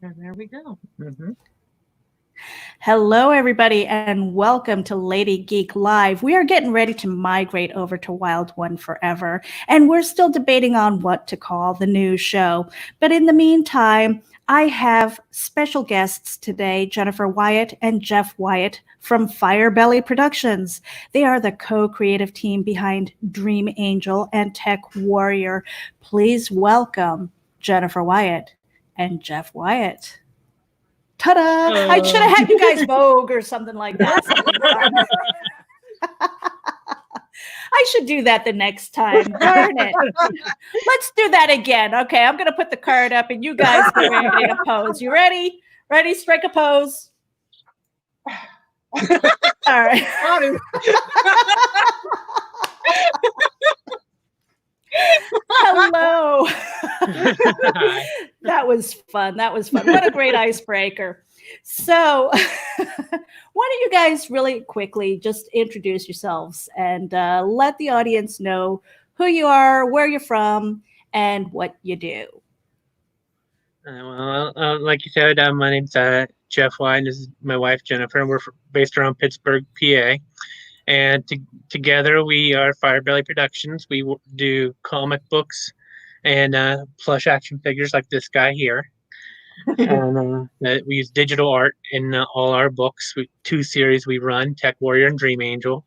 And there we go. Mm-hmm. Hello, everybody, and welcome to Lady Geek Live. We are getting ready to migrate over to Wild One Forever, and we're still debating on what to call the new show. But in the meantime, I have special guests today, Jennifer Wyatt and Jeff Wyatt from Firebelly Productions. They are the co-creative team behind Dream Angel and Tech Warrior. Please welcome Jennifer Wyatt and Jeff Wyatt. Ta-da! I should have had you guys Vogue or something like that. I should do that the next time. Darn it. Let's do that again. Okay, I'm going to put the card up and you guys get ready to pose. You ready? Ready? Strike a pose. All right. Hello. That was fun. What a great icebreaker. So, why don't you guys really quickly just introduce yourselves and let the audience know who you are, where you're from, and what you do. Like you said, my name's Jeff Wyatt. This is my wife Jennifer, and we're based around Pittsburgh, PA. And together we are Firebelly Productions. We do comic books and plush action figures like this guy here. And we use digital art in all our books. Two series we run: Tech Warrior and Dream Angel.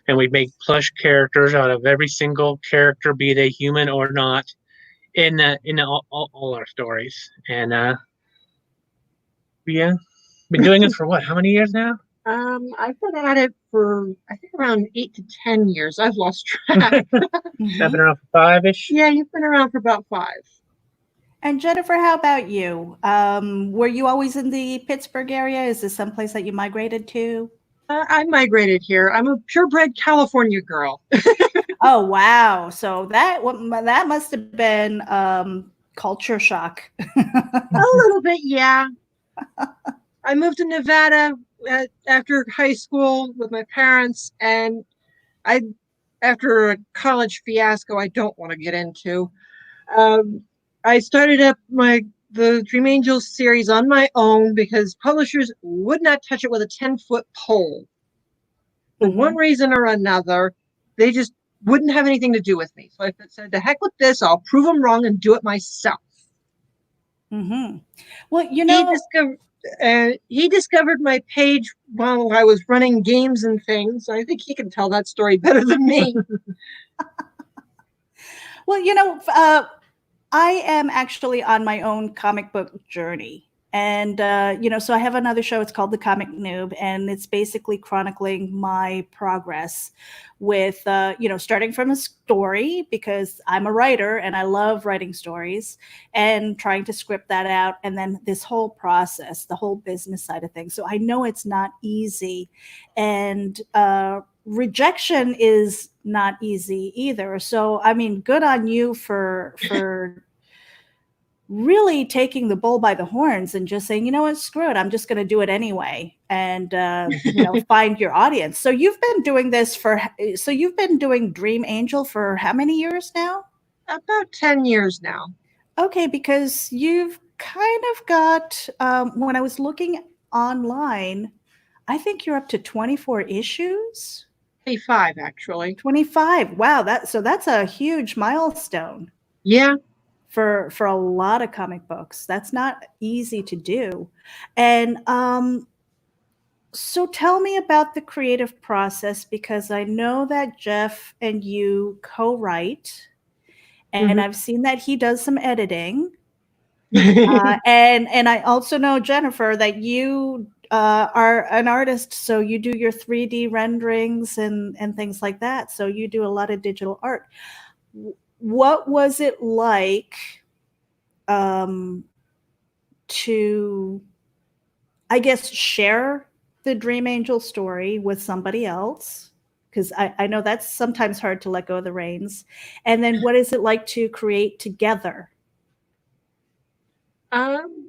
And we make plush characters out of every single character, be they human or not, in all our stories. And yeah, been doing this for what? How many years now? I've been at it for I think around 8 to 10 years. I've lost track. I've been around for 5-ish. Yeah, you've been around for about 5. And Jennifer, how about you? Were you always in the Pittsburgh area? Is this someplace that you migrated to? I migrated here. I'm a purebred California girl. Oh wow! So that must have been culture shock. A little bit, yeah. I moved to Nevada after high school with my parents, and after a college fiasco I don't want to get into, I started up the Dream Angels series on my own because publishers would not touch it with a 10-foot pole. For one reason or another, they just wouldn't have anything to do with me. So I said, "The heck with this! I'll prove them wrong and do it myself." Well, you know, he discovered my page while I was running games and things. I think he can tell that story better than me. Well, I am actually on my own comic book journey. And, so I have another show. It's called The Comic Noob, and it's basically chronicling my progress with, starting from a story because I'm a writer and I love writing stories and trying to script that out. And then this whole process, the whole business side of things. So I know it's not easy. And, rejection is not easy either. So, I mean, good on you for really taking the bull by the horns and just saying, you know what, screw it, I'm just going to do it anyway, and find your audience. So you've been doing Dream Angel for how many years now? About 10 years now. Okay, because you've kind of got, when I was looking online, I think you're up to 24 issues. 25, actually. 25. Wow, that's a huge milestone. Yeah. For a lot of comic books. That's not easy to do. And so tell me about the creative process, because I know that Jeff and you co-write, and I've seen that he does some editing. And I also know, Jennifer, that you are an artist, so you do your 3D renderings and things like that. So you do a lot of digital art. What was it like to, I guess, share the Dream Angel story with somebody else? Because I know that's sometimes hard to let go of the reins. And then what is it like to create together? On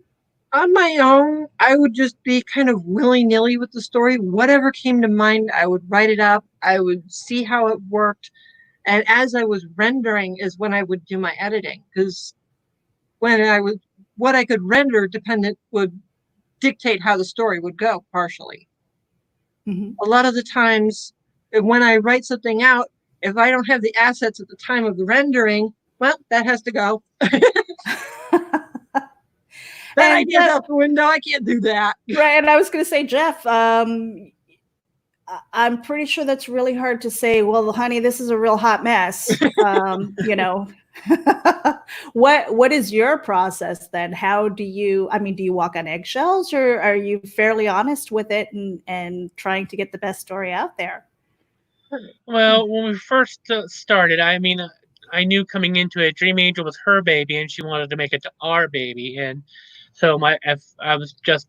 my own, I would just be kind of willy-nilly with the story. Whatever came to mind, I would write it up. I would see how it worked. And as I was rendering is when I would do my editing. Because when I was what I could render would dictate how the story would go partially. Mhm. A lot of the times when I write something out, if I don't have the assets at the time of the rendering, well, that has to go. That idea's out the window. I can't do that. Right. And I was going to say, Jeff, I'm pretty sure that's really hard to say, well, honey, this is a real hot mess. You know, what is your process then? How do you, I mean, do you walk on eggshells, or are you fairly honest with it and trying to get the best story out there? Well, when we first started, I mean, I knew coming into it, Dream Angel was her baby, and she wanted to make it to our baby, and so I was just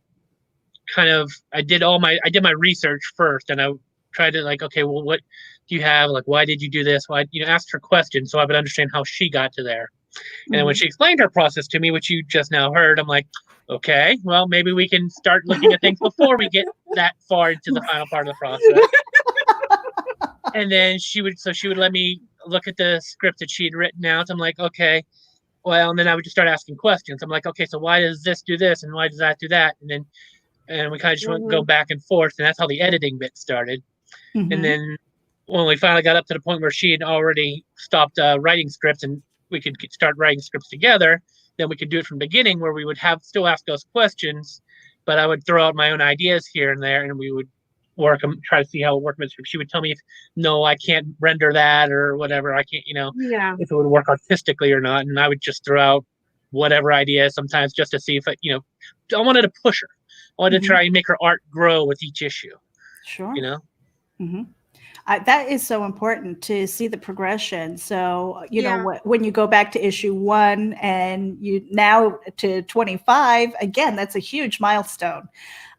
kind of I did my research first, and I tried to like, okay, well, what do you have? Like, why did you do this? Why, asked her questions so I would understand how she got to there. And then when she explained her process to me, which you just now heard, I'm like, okay, well, maybe we can start looking at things before we get that far into the final part of the process. And then she would let me look at the script that she'd written out. I'm like, okay, well, and then I would just start asking questions. I'm like, okay, so why does this do this, and why does that do that? And we kind of just go back and forth, and that's how the editing bit started. And then when we finally got up to the point where she had already stopped writing scripts and we could start writing scripts together, then we could do it from the beginning, where we would still ask those questions, but I would throw out my own ideas here and there, and we would work them, try to see how it worked. She would tell me if, no, I can't render that, or whatever. I can't, if it would work artistically or not. And I would just throw out whatever idea sometimes just to see if I wanted to push her. I wanted to try and make her art grow with each issue. Sure. That is so important to see the progression. So, you know, when you go back to issue 1 and you now to 25, again, that's a huge milestone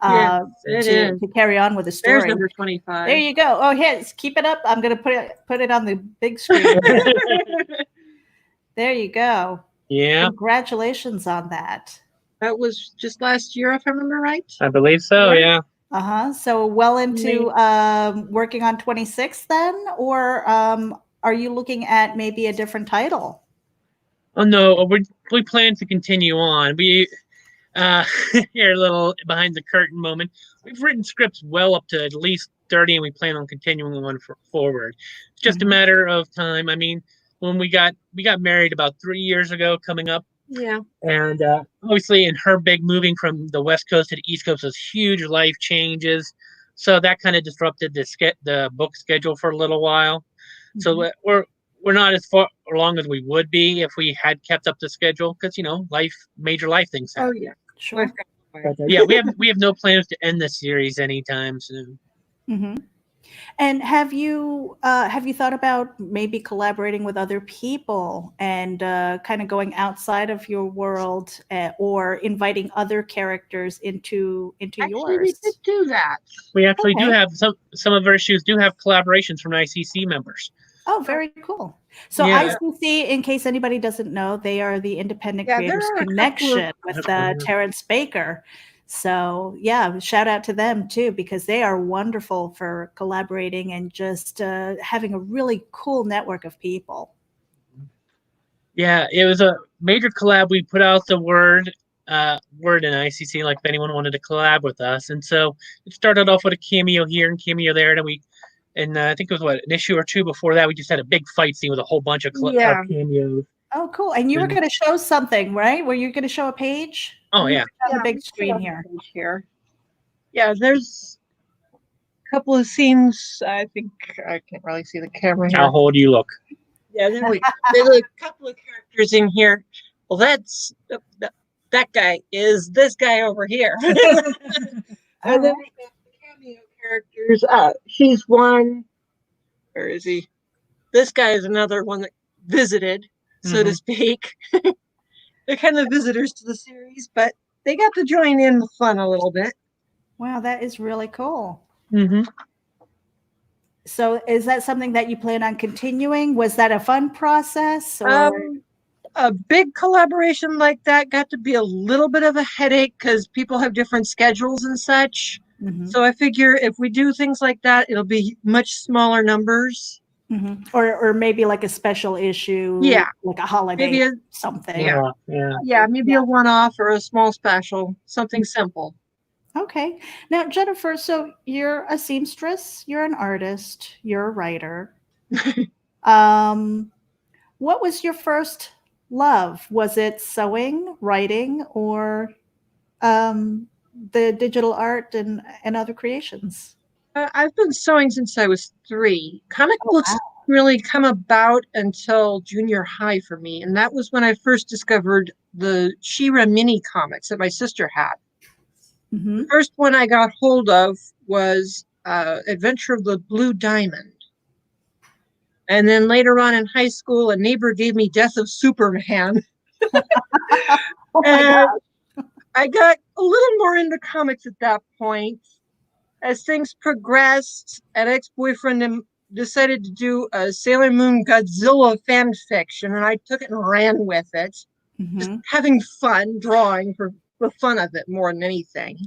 to carry on with the story. There's number 25. There you go. Oh, yes, keep it up. I'm going to put it on the big screen. There you go. Yeah. Congratulations on that. That was just last year, if I remember right. I believe so, yeah. So well into working on 26 then, or are you looking at maybe a different title? Oh no, we plan to continue on. We here a little behind the curtain moment. We've written scripts well up to at least 30, and we plan on continuing one forward. It's just a matter of time. I mean, when we got married about 3 years ago, coming up. Yeah. And obviously, in her big moving from the West Coast to the East Coast was huge life changes. So that kind of disrupted the book schedule for a little while. So we're not as far along as we would be if we had kept up the schedule, because major life things happen. Oh yeah, sure. Yeah, we have no plans to end the series anytime soon. And have you thought about maybe collaborating with other people and kind of going outside of your world, or inviting other characters into yours? We did do that. We actually do have some of our issues do have collaborations from ICC members. Oh, very cool. So ICC, in case anybody doesn't know, they are the Independent Creators Connection with Terrence Baker. So shout out to them too, because they are wonderful for collaborating and just having a really cool network of people. Yeah, it was a major collab. We put out the word in ICC, like if anyone wanted to collab with us. And so it started off with a cameo here and cameo there. And I think it was an issue or 2 before that, we just had a big fight scene with a whole bunch of cameos. Oh, cool. And you were going to show something, right? Were you going to show a page? Oh, yeah. On the big screen here. Yeah, there's a couple of scenes. I think I can't really see the camera here. How old you look? Yeah, there's a couple of characters in here. Well, that's that guy is this guy over here. And then we have the cameo characters. She's one. Where is he? This guy is another one that visited, so to speak. They're kind of visitors to the series, but they got to join in the fun a little bit. Wow, that is really cool. So is that something that you plan on continuing? Was that a fun process? Or? A big collaboration like that got to be a little bit of a headache because people have different schedules and such. So I figure if we do things like that, it'll be much smaller numbers. Or maybe like a special issue, Yeah, like a holiday maybe something. Yeah. maybe a one-off or a small special, something simple. Okay. Now, Jennifer, so you're a seamstress, you're an artist, you're a writer. Um, what was your first love? Was it sewing, writing, or the digital art and other creations? I've been sewing since I was 3. Comic Oh, books wow. really come about until junior high for me, and that was when I first discovered the She-Ra mini comics that my sister had. The Hmm. first one I got hold of was Adventure of the Blue Diamond. And then later on in high school, a neighbor gave me Death of Superman. Oh my And God. I got a little more into comics at that point. As things progressed, an ex-boyfriend decided to do a Sailor Moon Godzilla fan fiction, and I took it and ran with it, just Hmm. having fun drawing for the fun of it more than anything.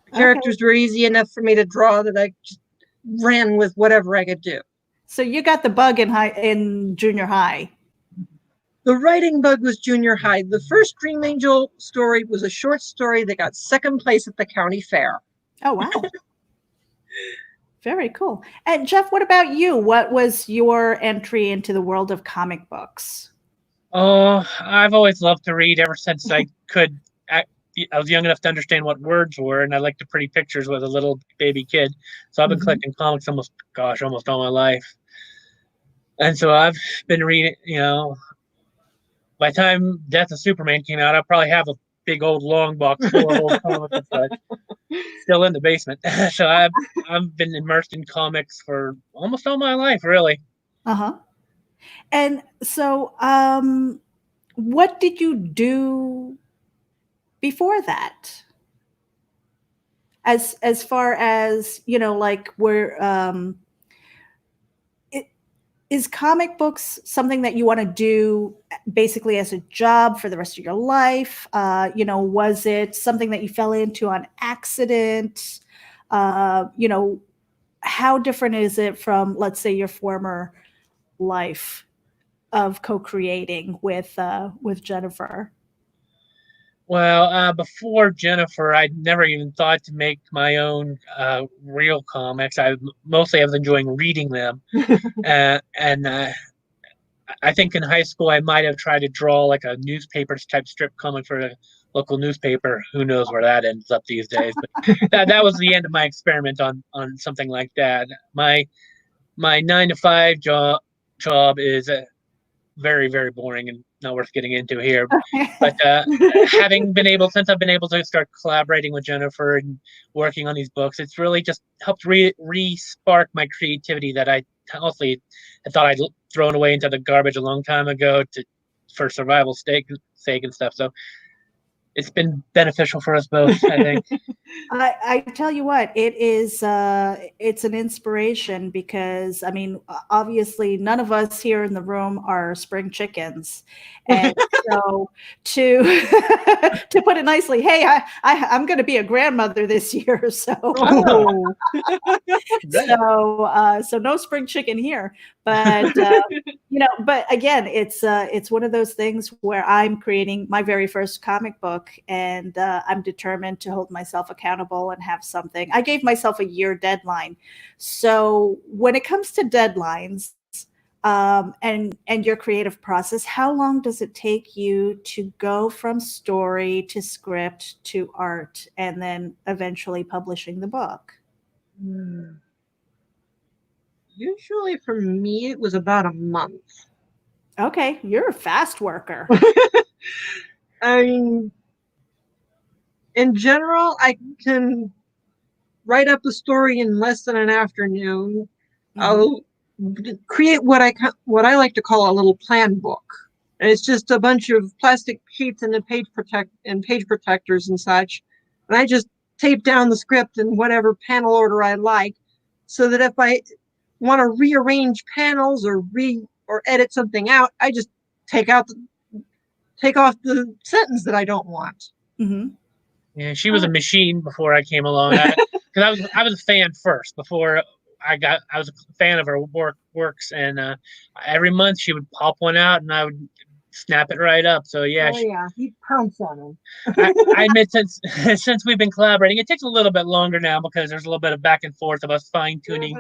The Okay. characters were easy enough for me to draw that I just ran with whatever I could do. So you got the bug in junior high. The writing bug was junior high. The first Dream Angel story was a short story that got second place at the county fair. Oh, wow. Very cool. And Jeff, what about you? What was your entry into the world of comic books? Oh, I've always loved to read ever since I could. I was young enough to understand what words were, and I liked the pretty pictures with a little baby kid. So I've been Hmm. collecting comics almost all my life. And so I've been reading, by the time Death of Superman came out, I probably have a big old long box full of old comics and such still in the basement. So I've been immersed in comics for almost all my life, really. Uh-huh. And so, what did you do before that? As far as, like where it is comic books something that you want to do basically as a job for the rest of your life? Was it something that you fell into on accident? How different is it from, let's say, your former life of co-creating with Jennifer? Well, before Jennifer, I'd never even thought to make my own real comics. I was enjoying reading them, and I think in high school I might have tried to draw like a newspaper type strip comic for a local newspaper. Who knows where that ends up these days? But that was the end of my experiment on something like that. My 9 to 5 job is very, very boring and not worth getting into here. But since I've been able to start collaborating with Jennifer and working on these books, it's really just helped re-spark my creativity that I honestly had thought I'd thrown away into the garbage a long time ago for survival sake and stuff. So it's been beneficial for us both, I think. I tell you what, it's an inspiration because I mean, obviously none of us here in the room are spring chickens. And so to to put it nicely, hey, I'm going to be a grandmother this year. So Oh, so no spring chicken here. But but again, it's one of those things where I'm creating my very first comic book, and I'm determined to hold myself accountable and have something. I gave myself a year deadline. So when it comes to deadlines, and your creative process, how long does it take you to go from story to script to art and then eventually publishing the book? usually for me, it was about a month. Okay, you're a fast worker. I mean, in general, I can write up a story in less than an afternoon. Mhm. I'll create what I like to call a little plan book. And it's just a bunch of plastic sheets and page protectors and such. And I just tape down the script in whatever panel order I like, so that if I want to rearrange panels or edit something out, I just take out take off the sentence that I don't want. Mhm. Yeah, she was a machine before I came along. Because I was a fan first before I was a fan of her works, and every month she would pop one out, and I would snap it right up. So yeah, He pounce on him. I admit since we've been collaborating, it takes a little bit longer now because there's a little bit of back and forth of us fine tuning,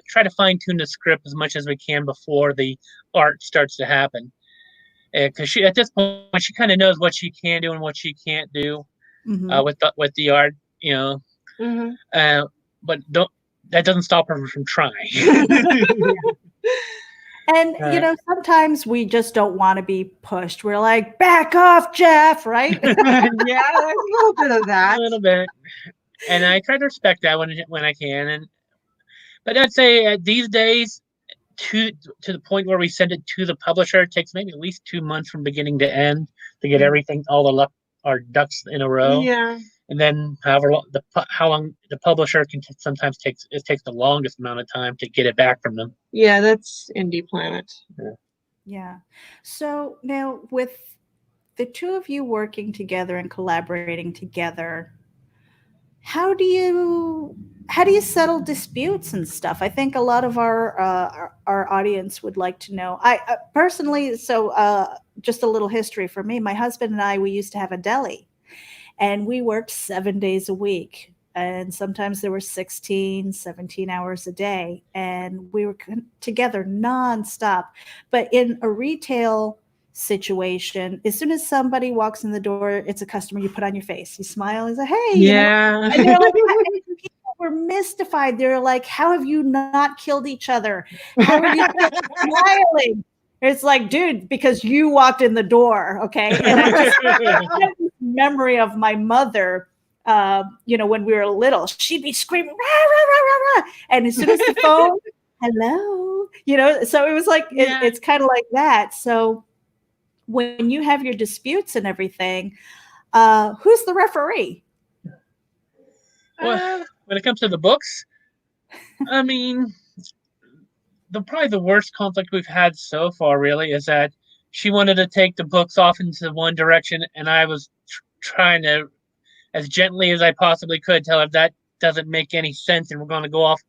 try to fine tune the script as much as we can before the art starts to happen. Because she at this point she kind of knows what she can do and what she can't do with the art, but that doesn't stop her from trying. And, sometimes we just don't want to be pushed. We're like, back off, Jeff, right? Yeah, there's a little bit of that. A little bit. And I try to respect that when I can. But I'd say these days, to the point where we send it to the publisher, it takes maybe at least 2 months from beginning to end to get everything, our ducks in a row. Yeah. And then how long the publisher can sometimes takes the longest amount of time to get it back from them. Yeah, that's Indie Planet. Yeah. So now with the two of you working together and collaborating together, how do you settle disputes and stuff? I think a lot of our audience would like to know. I personally, just a little history for me. My husband and I, we used to have a deli. And we worked 7 days a week. And sometimes there were 16, 17 hours a day. And we were together nonstop. But in a retail situation, as soon as somebody walks in the door, it's a customer, you put on your face. You smile and say, hey. Yeah. And they're like, people were mystified. They're like, how have you not killed each other? How are you smiling? It's like, dude, because you walked in the door, okay? And I just have this memory of my mother, when we were little, she'd be screaming, rah, rah, rah, rah, rah. And as soon as the phone, hello, so it was like, it's kind of like that. So when you have your disputes and everything, who's the referee? Well, when it comes to the books, I mean, probably the worst conflict we've had so far really is that she wanted to take the books off into one direction, and I was trying to, as gently as I possibly could, tell her that doesn't make any sense, and we're going to go off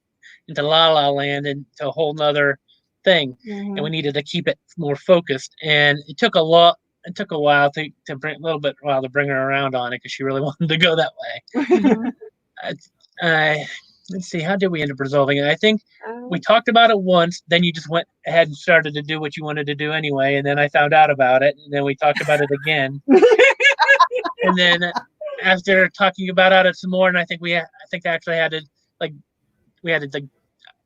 into La La Land and to a whole nother thing, and we needed to keep it more focused. And it took a while to bring her around on it because she really wanted to go that way. Let's see, how did we end up resolving it? I think we talked about it once, then you just went ahead and started to do what you wanted to do anyway, and then I found out about it, and then we talked about it again. And then after talking about it some more, and I think I actually had to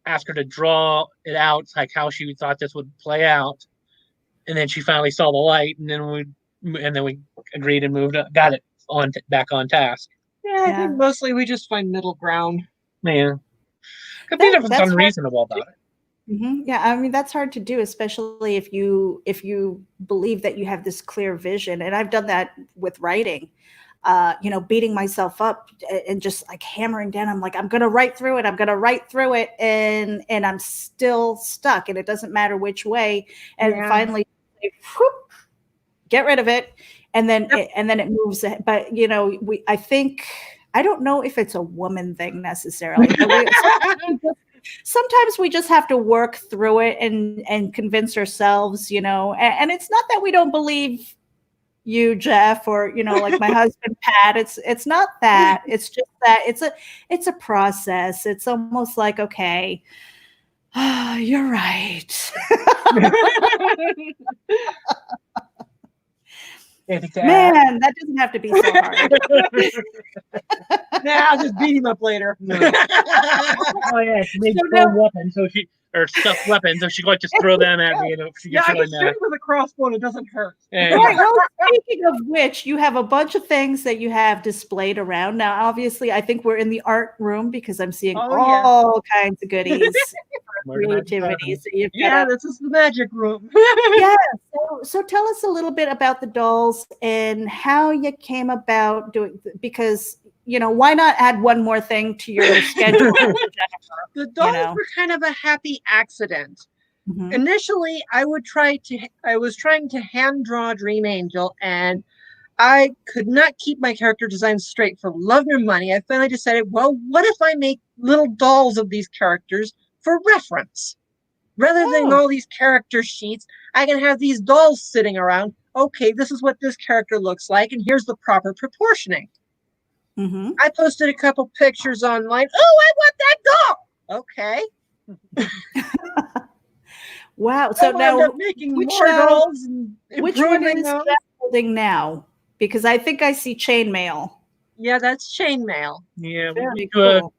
ask her to draw it out, like how she thought this would play out. And then she finally saw the light, and then we agreed and got it back on task. Yeah, I think mostly we just find middle ground. Yeah. Could be something unreasonable about it. Mm-hmm. Yeah, I mean, that's hard to do, especially if you believe that you have this clear vision. And I've done that with writing, beating myself up and just like hammering down. I'm like, I'm going to write through it. And I'm still stuck, and it doesn't matter which way. And finally, get rid of it. And then it moves. But, I don't know if it's a woman thing necessarily. But sometimes we just have to work through it and convince ourselves, and it's not that we don't believe you, Jeff, or, like my husband, Pat. It's not that. It's just that it's a process. It's almost like, okay, you're right. Man, that doesn't have to be so hard. I'll just beat him up later. Oh yeah, she made weapons, stuffed weapons, so she like just throw them at me, and she gets really mad. Shoot with a crossbow and it doesn't hurt. Yeah. Right. Well, speaking of which, you have a bunch of things that you have displayed around. Now, obviously, I think we're in the art room because I'm seeing all kinds of goodies. Creativity. So this is the magic room. So tell us a little bit about the dolls and how you came about doing, because why not add one more thing to your schedule? The dolls were kind of a happy accident. Mm-hmm. Initially, I was trying to hand draw Dream Angel, and I could not keep my character design straight for love nor money. I finally decided, well, what if I make little dolls of these characters for reference. Rather than all these character sheets, I can have these dolls sitting around. Okay, this is what this character looks like, and here's the proper proportioning. Mm-hmm. I posted a couple pictures online. Oh, I want that doll. Okay. Wow. So I wound now, up making which, more dolls and which one improving is them. Jeff holding now? Because I think I see chainmail. Yeah, that's chainmail. Yeah, we Very went to a cool.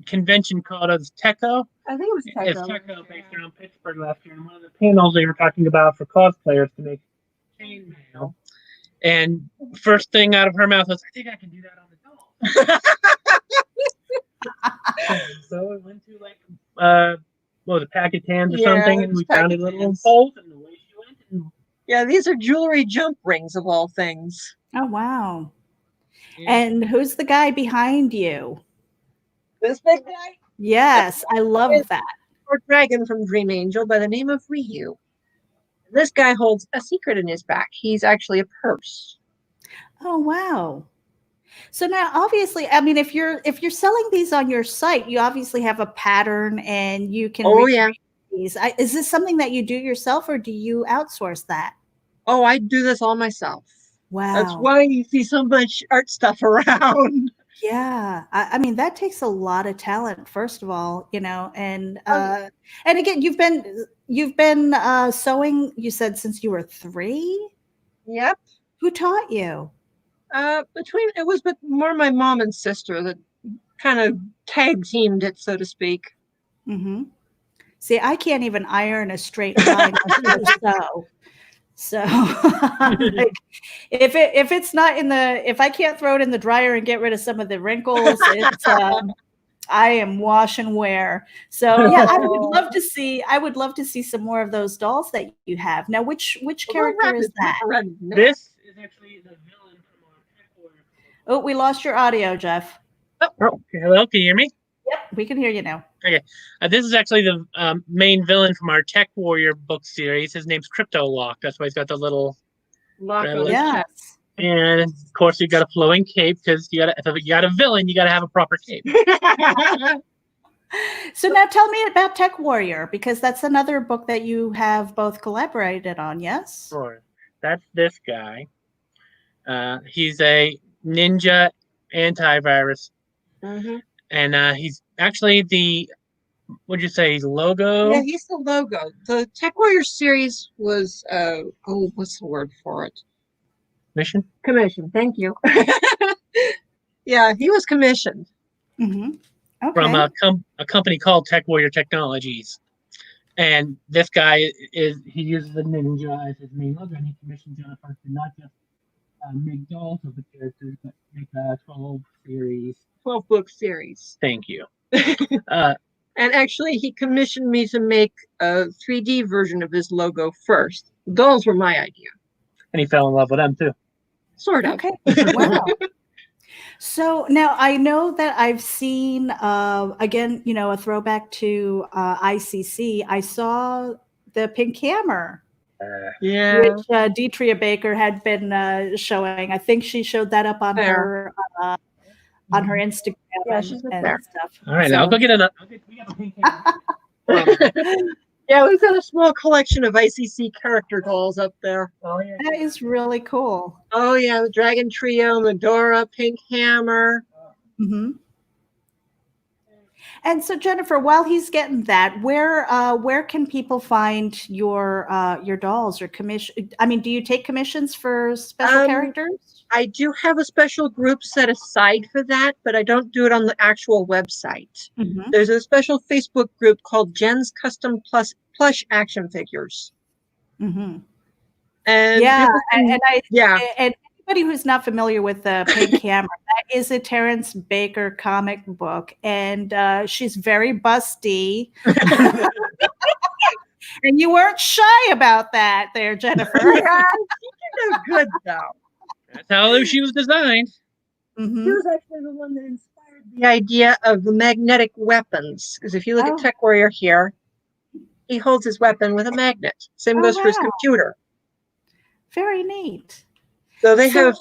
convention called Techo. I think it was It's Techo. Techo based around Pittsburgh last year, and one of the panels they were talking about for cosplayers to make chainmail. And first thing out of her mouth was, "I think I can do that on the doll." So we went to like what was it, Packet Tams or something, and we found a little holes, and the way she went. And Yeah, these are jewelry jump rings of all things. Oh, wow. yeah. And who's the guy behind you? This big guy? Yes, I love that. Or dragon from Dream Angel by the name of Ryu. This guy holds a secret in his back. He's actually a purse. Oh, wow. So now, obviously, I mean, if you're selling these on your site, you obviously have a pattern and you can recreate these. Is this something that you do yourself, or do you outsource that? Oh, I do this all myself. Wow. That's why you see so much art stuff around. Yeah. I mean, that takes a lot of talent, first of all, and again, you've been sewing, you said, since you were 3? Yep. Who taught you? It was more my mom and sister that kind of tag teamed it, so to speak. Mm-hmm. See, I can't even iron a straight line or sew. So like, if it's not if I can't throw it in the dryer and get rid of some of the wrinkles, it's I am wash and wear. So yeah, I would love to see some more of those dolls that you have. Now, which character is that? This is actually the villain from our Tech Warrior. Oh, we lost your audio, Jeff. Oh, hello, can you hear me? Yep, we can hear you now. Okay, this is actually the main villain from our Tech Warrior book series. His name's Crypto Lock. That's why he's got the little lock on his chest. And of course, you got a flowing cape because if you got a villain, you got to have a proper cape. So now tell me about Tech Warrior, because that's another book that you have both collaborated on. Yes. Sure. That's this guy. He's a ninja antivirus. Mm-hmm. And he's actually what'd you say, logo? Yeah, he's the logo. The Tech Warrior series was, what's the word for it? Commission, thank you. Yeah, he was commissioned. Mm-hmm. Okay. From a company called Tech Warrior Technologies. And this guy he uses the ninja as his main logo, and he commissioned Jennifer to not just make dolls of the characters, but make a 12-book series. Thank you. And actually, he commissioned me to make a 3D version of his logo first. Dolls were my idea. And he fell in love with them, too. Sort of. Okay. Wow. So now I know that I've seen, again, a throwback to ICC. I saw the Pink Hammer. Yeah. Which Deetria Baker had been showing. I think she showed that up on her Instagram and stuff. All right, I'll go get we have a Pink Hammer. Yeah, we've got a small collection of ICC character dolls up there. Oh, yeah. That is really cool. Oh, yeah, the Dragon Trio, Medora, Pink Hammer. Mm-hmm. And so, Jennifer, while he's getting that, where can people find your dolls or commission? I mean, do you take commissions for special characters? I do have a special group set aside for that, but I don't do it on the actual website. Mm-hmm. There's a special Facebook group called Jen's Custom Plush Action Figures. Mm-hmm. And and anybody who's not familiar with the Pink Hammer, that is a Terrence Baker comic book, and she's very busty. And you weren't shy about that there, Jennifer. Yeah, she did good, though. That's how she was designed. Mm-hmm. She was actually the one that inspired the idea of the magnetic weapons. Because if you look at Tech Warrior here, he holds his weapon with a magnet. Same goes for his computer. Very neat. So they have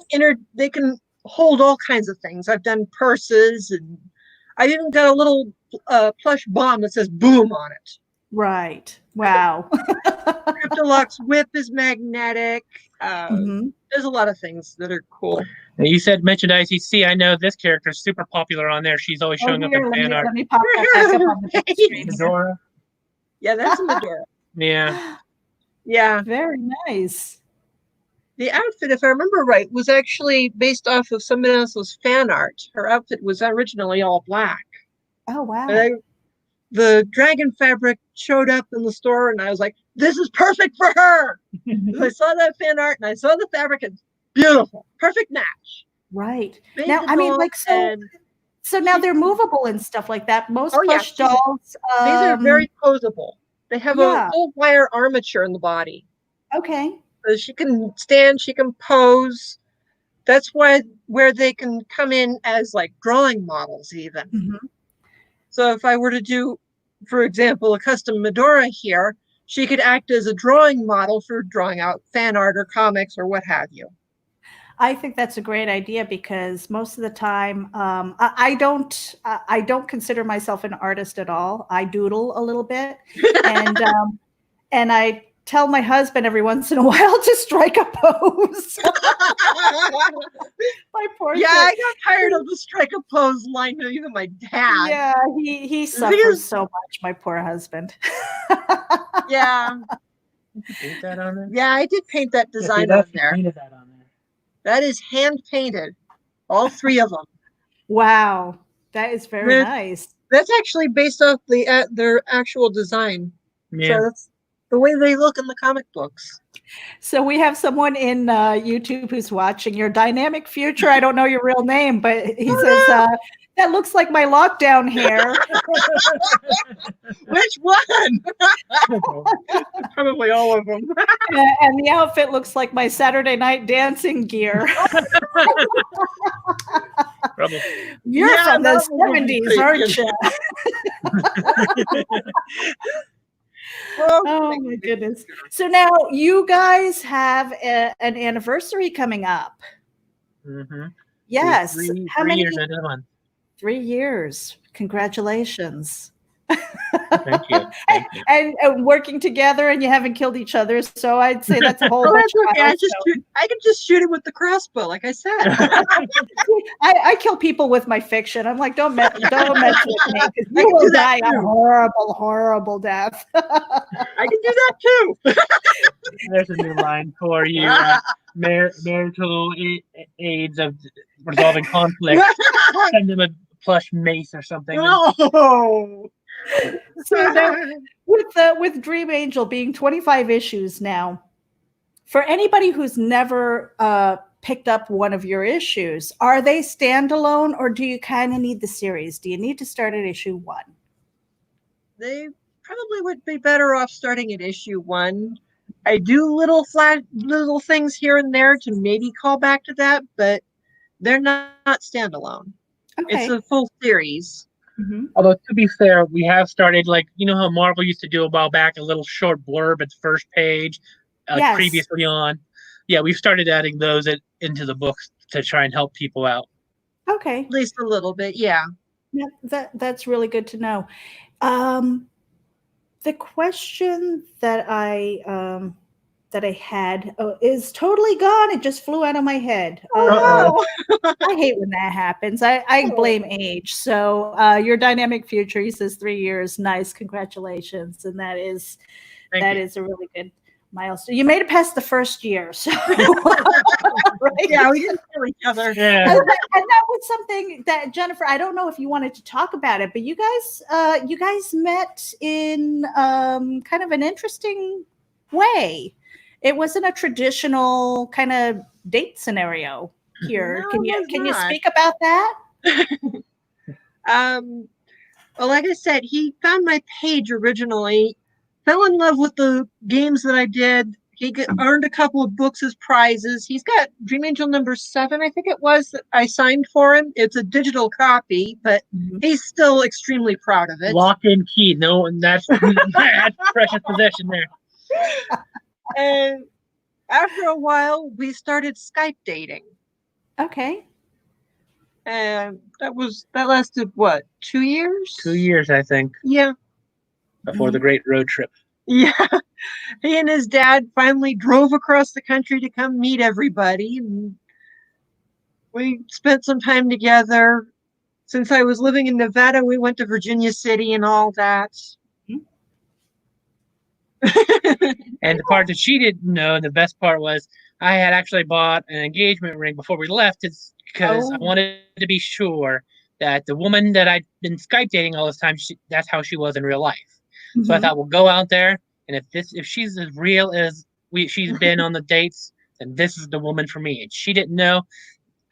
they can hold all kinds of things. I've done purses and I even got a little plush bomb that says "boom" on it. Right. Wow. Cryptolux whip is magnetic. Mhm. There's a lot of things that are cool. Now, you mentioned ICC. I know this character is super popular on there. She's always showing up in fan art. Let me pop that back up on the big screen. Medora. Yeah, that's a Medora. Yeah. Yeah. Very nice. The outfit, if I remember right, was actually based off of someone else's fan art. Her outfit was originally all black. Oh, wow. The dragon fabric showed up in the store, and I was like, this is perfect for her. I saw that fan art, and I saw the fabric, and beautiful. Perfect match. Right. Made Now, the I mean, doll, like, so now they're movable and stuff like that. Most Oh, yeah, plush dolls. these are very posable. They have Yeah. a full wire armature in the body. Okay. So she can stand, she can pose. That's where they can come in as like drawing models even. Mhm. So if I were to do, for example, a custom Medora here, she could act as a drawing model for drawing out fan art or comics or what have you. I think that's a great idea because most of the time, I don't consider myself an artist at all. I doodle a little bit, and I tell my husband every once in a while to strike a pose. My poor Yeah, kid. I got tired of the strike a pose line to even my dad. Yeah, he suffers so much, my poor husband. Yeah. Did you paint that on there? Yeah, I did paint that design on on there. Painted that on there. That is hand painted. All three of them. Wow, that is very nice. That's actually based off their actual design. Yeah. So that's the way they look in the comic books. So we have someone in YouTube who's watching your dynamic future. I don't know your real name, but he says, that looks like my lockdown hair. Which one? Probably all of them. And the outfit looks like my Saturday night dancing gear. Probably. You're from the 70s, aren't you? Oh my goodness. So now you guys have an anniversary coming up. Mm-hmm. Yes. How many years into the month? 3 years. Congratulations. Thank you. Thank you. And working together, and you haven't killed each other, so I'd say that's a whole bunch okay. I can just shoot it with the crossbow, like I said. I kill people with my fiction. I'm like, don't mess with me, because you will die a horrible, horrible death. I can do that too. There's a new line for you. Marital aids of resolving conflict. Send them a plush mace or something. Oh. So now, with Dream Angel being 25 issues now, for anybody who's never picked up one of your issues, are they standalone, or do you kind of need the series? Do you need to start at issue 1? They probably would be better off starting at issue 1. I do little things here and there to maybe call back to that, but they're not standalone. Okay. It's a full series. Mm-hmm. Although, to be fair, we have started, like, you know how Marvel used to do a while back, a little short blurb at the first page, Yes. previously on. Yeah, we've started adding those into the books to try and help people out. Okay. At least a little bit, yeah. Yeah, that's really good to know. The question that I had is totally gone. It just flew out of my head. I hate when that happens. I blame age. So your dynamic future, he says 3 years. Nice. Congratulations. And that is a really good milestone. You made it past the first year. So right? Yeah, we didn't kill each other. Yeah. And that was something that, Jennifer, I don't know if you wanted to talk about it, but you guys met in kind of an interesting way. It wasn't a traditional kind of date scenario here. No, can you speak about that? Well, like I said, he found my page originally, fell in love with the games that I did. He earned a couple of books as prizes. He's got Dream Angel number 7, I think it was, that I signed for him. It's a digital copy, but he's still extremely proud of it. Lock and key. No, and that's precious possession there. And after a while, we started Skype dating. Okay. And that lasted what, 2 years? 2 years, I think, Yeah. before the great road trip. Yeah. He and his dad finally drove across the country to come meet everybody. And we spent some time together. Since I was living in Nevada, we went to Virginia City and all that. And the part that she didn't know, the best part was I had actually bought an engagement ring before we left. It's because I wanted to be sure that the woman that I'd been Skype dating all this time, that's how she was in real life. So I thought, we'll go out there, and if she's as real as she's been on the dates, then this is the woman for me. And she didn't know.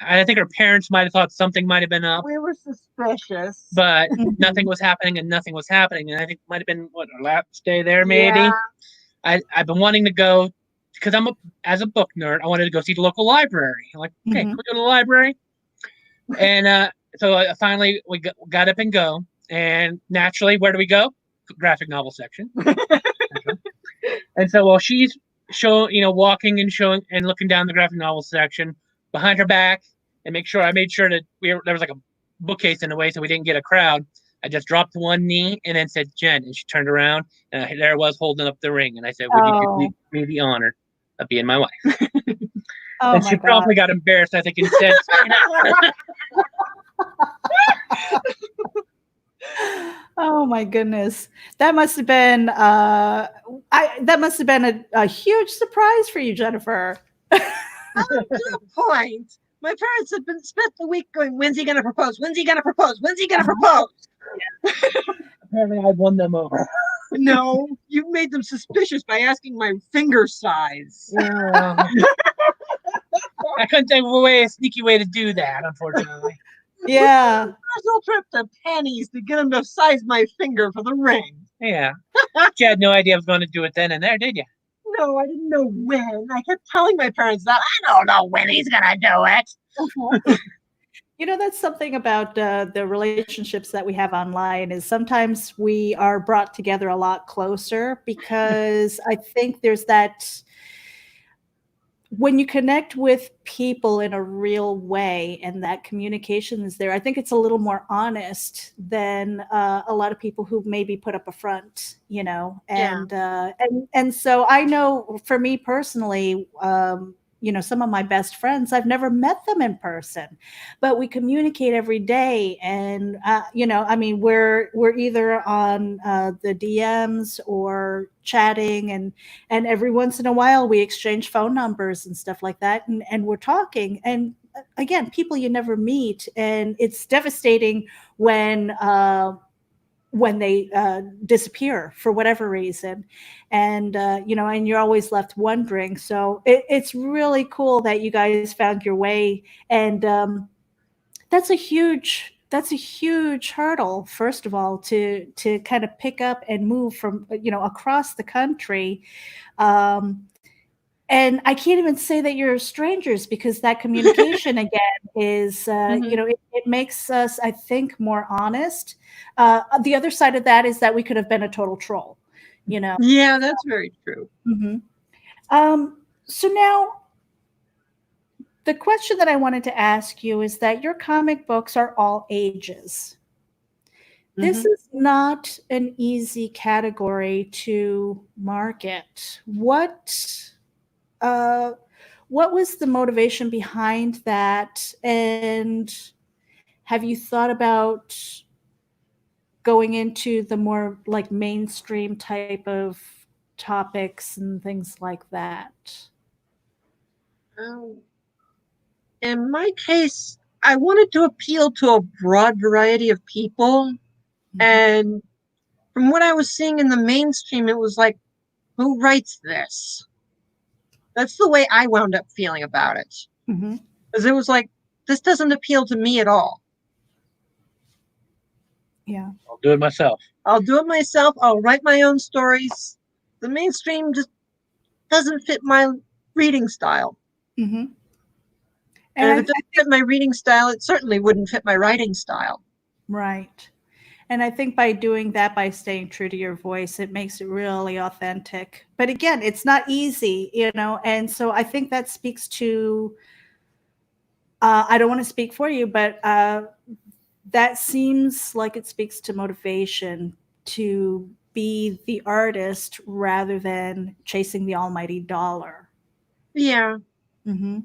I think her parents might have thought something might have been up. We were suspicious. But nothing was happening, and nothing was happening. And I think it might have been, our last day there, maybe. Yeah. I've been wanting to go, because as a book nerd, I wanted to go see the local library. I'm like, okay, can we go to the library? And so finally we got up and go. And naturally, where do we go? Graphic novel section. And so while she's walking and showing and looking down the graphic novel section, behind her back, and I made sure that there was like a bookcase in the way so we didn't get a crowd. I just dropped to one knee and then said, "Jen," and she turned around, and there I was holding up the ring, and I said, "Would you do me the honor of being my wife?" And she probably got embarrassed, I think, instead. Oh my goodness, that must have been a huge surprise for you, Jennifer. To a point. My parents had spent the week going, "When's he going to propose? When's he going to propose? When's he going to propose?" Apparently, I won them over. No, you made them suspicious by asking my finger size. Yeah. I couldn't think of a sneaky way to do that, unfortunately. Yeah. Personal trip to Penny's to get him to size my finger for the ring. Yeah. You had no idea I was going to do it then and there, did you? No, I didn't know when. I kept telling my parents that I don't know when he's going to do it. That's something about the relationships that we have online is sometimes we are brought together a lot closer because I think there's that when you connect with people in a real way and that communication is there, I think it's a little more honest than a lot of people who maybe put up a front, and so I know for me personally, some of my best friends, I've never met them in person, but we communicate every day. And, we're either on the DMs or chatting and every once in a while we exchange phone numbers and stuff like that. And we're talking. And again, people you never meet. And it's devastating when they disappear for whatever reason. And, and you're always left wondering. So it's really cool that you guys found your way. And that's a huge hurdle, first of all, to kind of pick up and move from, across the country. And I can't even say that you're strangers because that communication again is, it makes us, I think, more honest. The other side of that is that we could have been a total troll, Yeah, that's very true. Mm-hmm. So now the question that I wanted to ask you is that your comic books are all ages. This is not an easy category to market. What was the motivation behind that? And have you thought about going into the more like mainstream type of topics and things like that? In my case, I wanted to appeal to a broad variety of people. And from what I was seeing in the mainstream, it was like, who writes this? That's the way I wound up feeling about it. Because it was like, this doesn't appeal to me at all. Yeah. I'll do it myself. I'll write my own stories. The mainstream just doesn't fit my reading style. And if it doesn't fit my reading style, it certainly wouldn't fit my writing style. Right. And I think by doing that, by staying true to your voice, it makes it really authentic. But again, it's not easy, and so I think that speaks to I don't want to speak for you, but that seems like it speaks to motivation to be the artist rather than chasing the almighty dollar. Yeah. Mm-hmm.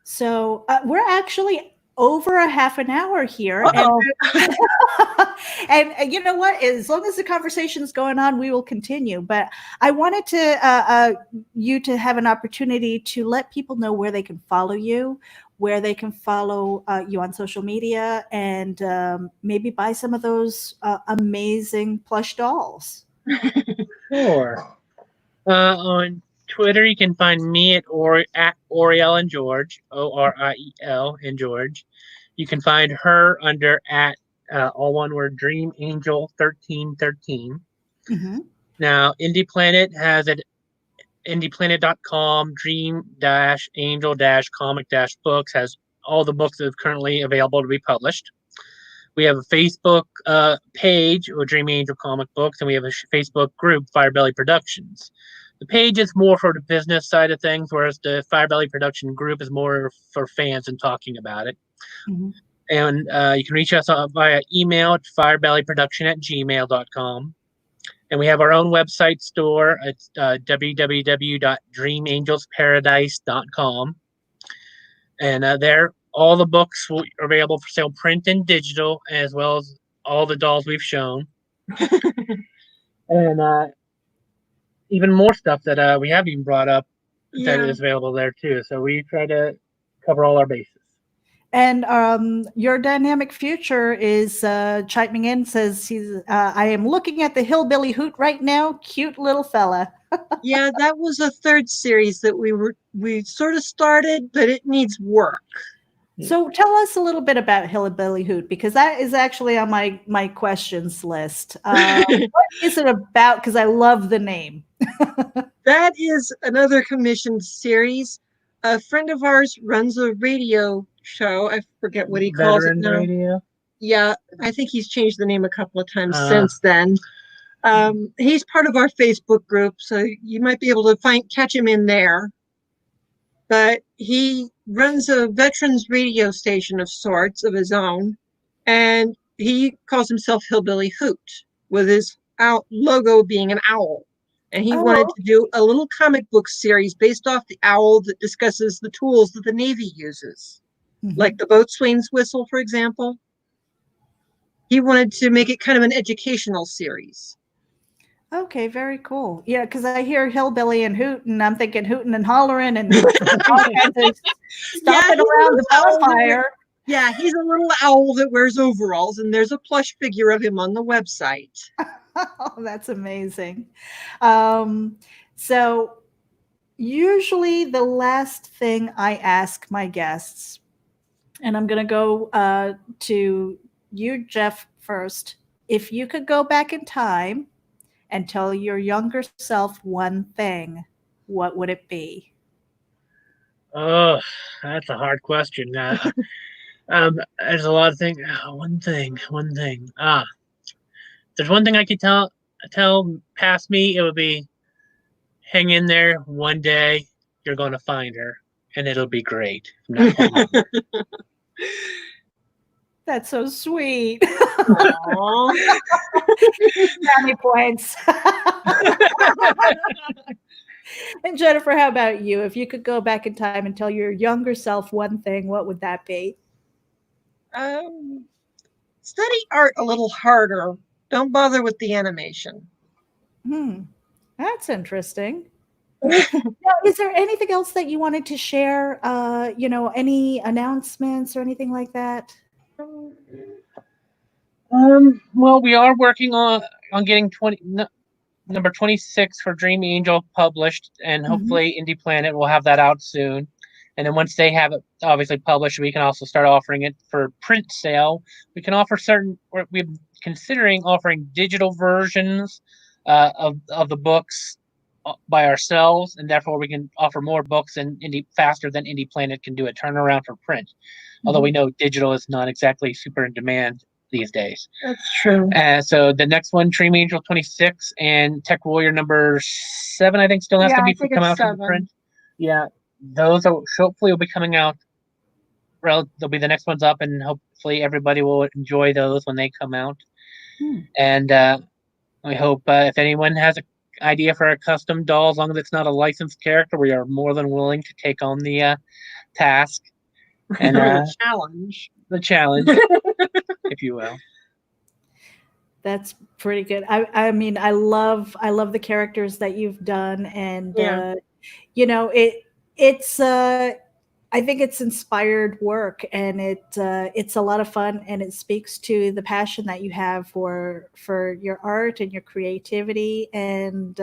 So we're actually over a half an hour here. And you know what? As long as the conversation is going on, we will continue. But I wanted to you to have an opportunity to let people know where they can follow you, where they can follow you on social media, and maybe buy some of those amazing plush dolls. Sure. On Twitter, you can find me at Oriel and George, Oriel and George. You can find her under at all one word Dream Angel 1313. Mm-hmm. Now, Indie Planet has it indieplanet.com dream-angel-comic-books has all the books that are currently available to be published. We have a Facebook page with Dream Angel Comic Books, and we have a Facebook group, Firebelly Productions. The page is more for the business side of things, whereas the Firebelly Production group is more for fans and talking about it. Mm-hmm. And you can reach us via email at firebellyproduction@gmail.com. And we have our own website store at www.dreamangelsparadise.com. And there, all the books are available for sale, print and digital, as well as all the dolls we've shown. And even more stuff that we haven't even brought up that is available there too. So we try to cover all our bases. And your dynamic future is chiming in, says I am looking at the Hillbilly Hoot right now. Cute little fella. Yeah, that was a third series that we sort of started, but it needs work. So tell us a little bit about Hillbilly Hoot, because that is actually on my questions list. What is it about? Because I love the name. That is another commissioned series. A friend of ours runs a radio show. I forget what he calls it now. Radio? Yeah, I think he's changed the name a couple of times since then. He's part of our Facebook group, so you might be able to catch him in there. But he runs a veterans radio station of sorts of his own, and he calls himself Hillbilly Hoot, with his logo being an owl. And he wanted to do a little comic book series based off the owl that discusses the tools that the Navy uses, like the boatswain's whistle, for example. He wanted to make it kind of an educational series. Okay, very cool. Yeah, because I hear hillbilly and hootin', I'm thinking hootin' and hollering and all kinds of stomping around the bonfire. Yeah, he's a little owl that wears overalls, and there's a plush figure of him on the website. Oh, that's amazing. So usually the last thing I ask my guests, and I'm going to go to you, Jeff, first. If you could go back in time and tell your younger self one thing, what would it be? Oh, that's a hard question. There's a lot of things. One thing. There's one thing I could tell past me, it would be hang in there. One day you're going to find her, and it'll be great. That's so sweet. Brownie points. And Jennifer, how about you? If you could go back in time and tell your younger self one thing, what would that be? Study art a little harder. Don't bother with the animation. That's interesting. Now, is there anything else that you wanted to share? Any announcements or anything like that? Well, we are working on getting number 26 for Dream Angel published, and hopefully Indie Planet will have that out soon. And then once they have it obviously published, we can also start offering it for print sale. We can offer we're considering offering digital versions of the books by ourselves, and therefore we can offer more books and faster than Indie Planet can do a turnaround for print. Although we know digital is not exactly super in demand these days. That's true. So the next one, Dream Angel 26 and Tech Warrior number 7, I think still has to come out for print. Yeah, those hopefully will be coming out they'll be the next ones up, and hopefully everybody will enjoy those when they come out. Hmm. And I hope if anyone has an idea for a custom doll, as long as it's not a licensed character, we are more than willing to take on the task and challenge. the challenge, if you will. That's pretty good. I mean, I love the characters that you've done, and Yeah. it's I think it's inspired work, and it's a lot of fun, and it speaks to the passion that you have for your art and your creativity. And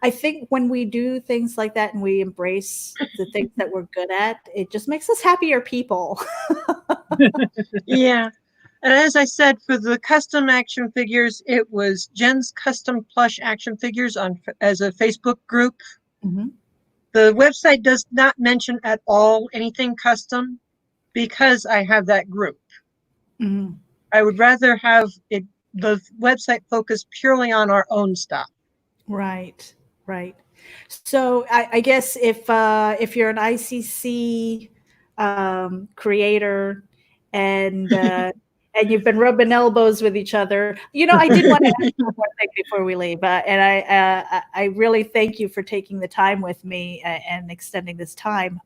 I think when we do things like that and we embrace the things that we're good at, it just makes us happier people. Yeah. And as I said, for the custom action figures, it was Jen's Custom Plush Action Figures as a Facebook group. Mm-hmm. The website does not mention at all anything custom because I have that group. Mm-hmm. I would rather have the website focus purely on our own stuff. Right. So I guess if you're an ICC creator and you've been rubbing elbows with each other, I did want to ask you one thing before we leave, and I really thank you for taking the time with me and extending this time.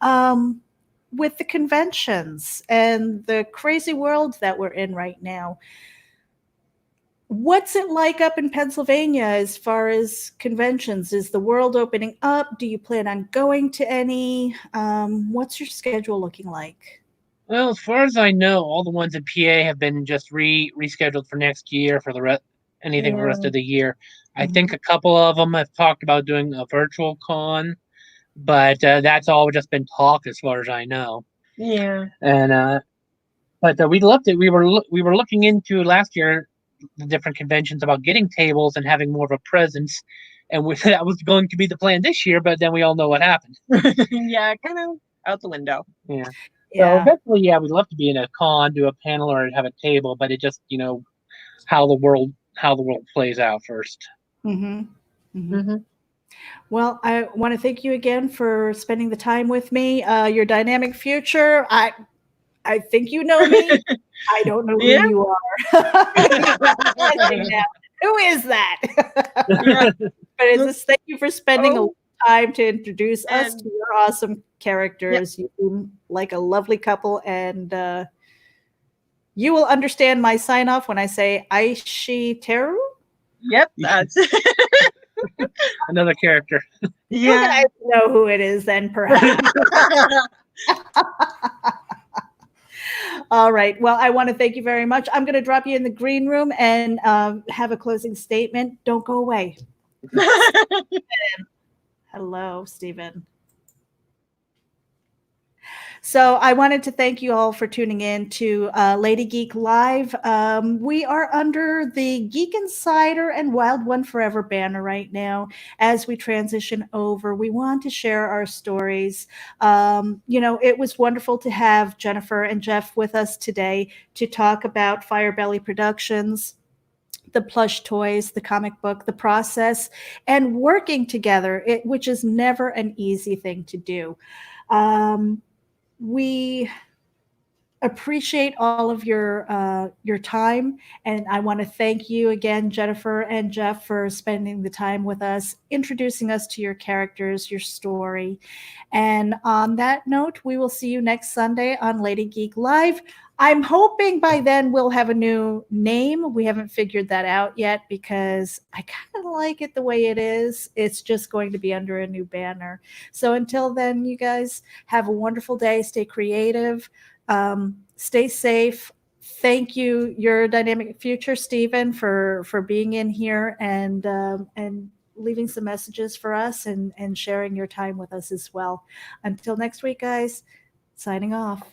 With the conventions and the crazy world that we're in right now, what's it like up in Pennsylvania as far as conventions? Is the world opening up? Do you plan on going to any? What's your schedule looking like? Well, as far as I know, all the ones in PA have been just rescheduled for next year for anything for the rest of the year. I think a couple of them have talked about doing a virtual con, but that's all just been talk as far as I know. Yeah. And but we loved it. We were looking into last year the different conventions about getting tables and having more of a presence, and that was going to be the plan this year. But then we all know what happened. Yeah, kind of out the window. Yeah. Yeah. So eventually, yeah, we'd love to be in a con, do a panel, or have a table, but it just how the world plays out first. Mm-hmm. Mm-hmm. Mm-hmm. Well, I want to thank you again for spending the time with me. Your dynamic future, I think you know me. I don't know who you are. Who is that? Yeah. But thank you for spending a time to introduce us to your awesome characters. Yep. You seem like a lovely couple, and you will understand my sign off when I say Aishi Teru. Yep, that's another character. Yeah. You guys know who it is then, perhaps. All right. Well, I want to thank you very much. I'm going to drop you in the green room and have a closing statement. Don't go away. Hello, Stephen. So I wanted to thank you all for tuning in to Lady Geek Live. We are under the Geek Insider and Wild One Forever banner right now. As we transition over, we want to share our stories. It was wonderful to have Jennifer and Jeff with us today to talk about Firebelly Productions, the plush toys, the comic book, the process, and working together, which is never an easy thing to do. We appreciate all of your time, and I want to thank you again, Jennifer and Jeff, for spending the time with us, introducing us to your characters, your story. And on that note, we will see you next Sunday on Lady Geek Live. I'm hoping by then we'll have a new name. We haven't figured that out yet because I kind of like it the way it is. It's just going to be under a new banner. So until then, you guys have a wonderful day. Stay creative. Stay safe. Thank you, your dynamic future, Stephen, for being in here and leaving some messages for us and sharing your time with us as well. Until next week, guys, signing off.